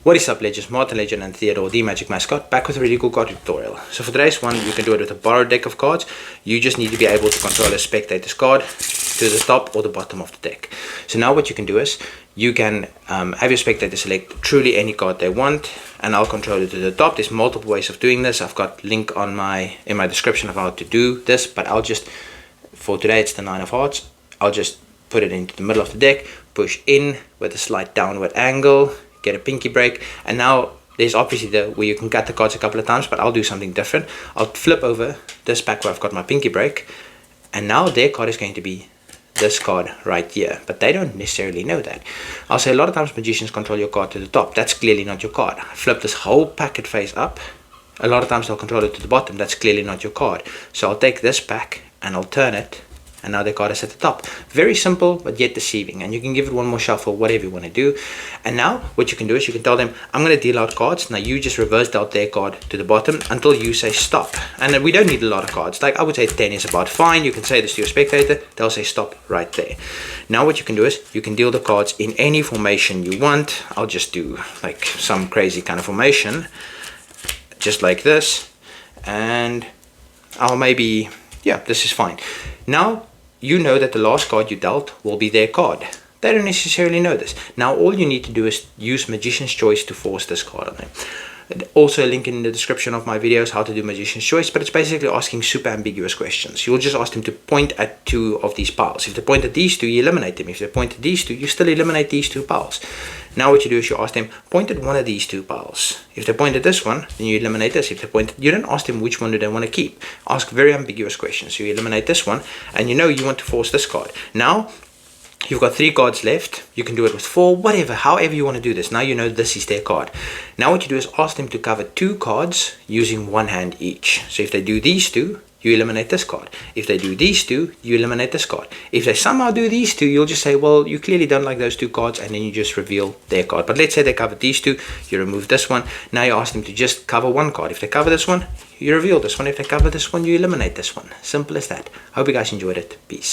What is up, Legends? Martin Legend and Theodore, the Magic Mascot, back with a really cool card tutorial. So for today's one, you can do it with a borrowed deck of cards. You just need to be able to control a spectator's card to the top or the bottom of the deck. So now what you can do is, you can have your spectator select truly any card they want, and I'll control it to the top. There's multiple ways of doing this. I've got link on in my description of how to do this, but I'll just, for today it's the 9 of hearts, I'll just put it into the middle of the deck, push in with a slight downward angle, get a pinky break, and now there's obviously where you can cut the cards a couple of times, but I'll do something different. I'll flip over this pack where I've got my pinky break, and now their card is going to be this card right here, but they don't necessarily know that. I'll say a lot of times magicians control your card to the top. That's clearly not your card. Flip this whole packet face up. A lot of times they'll control it to the bottom. That's clearly not your card. So I'll take this pack and I'll turn it, and now their card is at the top. Very simple, but yet deceiving. And you can give it one more shuffle, whatever you want to do. And now what you can do is you can tell them, I'm going to deal out cards. Now you just reverse dealt their card to the bottom until you say stop. And we don't need a lot of cards. Like I would say 10 is about fine. You can say this to your spectator. They'll say stop right there. Now what you can do is you can deal the cards in any formation you want. I'll just do like some crazy kind of formation, just like this. And I'll maybe, yeah, this is fine. Now you know that the last card you dealt will be their card. They don't necessarily know this. Now all you need to do is use Magician's Choice to force this card on them. Also a link in the description of my videos how to do Magician's Choice, but it's basically asking super ambiguous questions. You'll just ask them to point at two of these piles. If they point at these two, you eliminate them. If they point at these two, you still eliminate these two piles. Now what you do is you ask them, point at one of these two piles. If they point at this one, then you eliminate this. If they point, you don't ask them which one do they want to keep. Ask very ambiguous questions. So you eliminate this one, and you know you want to force this card. Now you've got 3 cards left. You can do it with 4, whatever, however you want to do this. Now you know this is their card. Now what you do is ask them to cover 2 cards using one hand each. So if they do these two, you eliminate this card. If they do these two, you eliminate this card. If they somehow do these two, you'll just say, well, you clearly don't like those 2 cards, and then you just reveal their card. But let's say they covered these two, you remove this one. Now you ask them to just cover 1 card. If they cover this one, you reveal this one. If they cover this one, you eliminate this one. Simple as that. Hope you guys enjoyed it. Peace.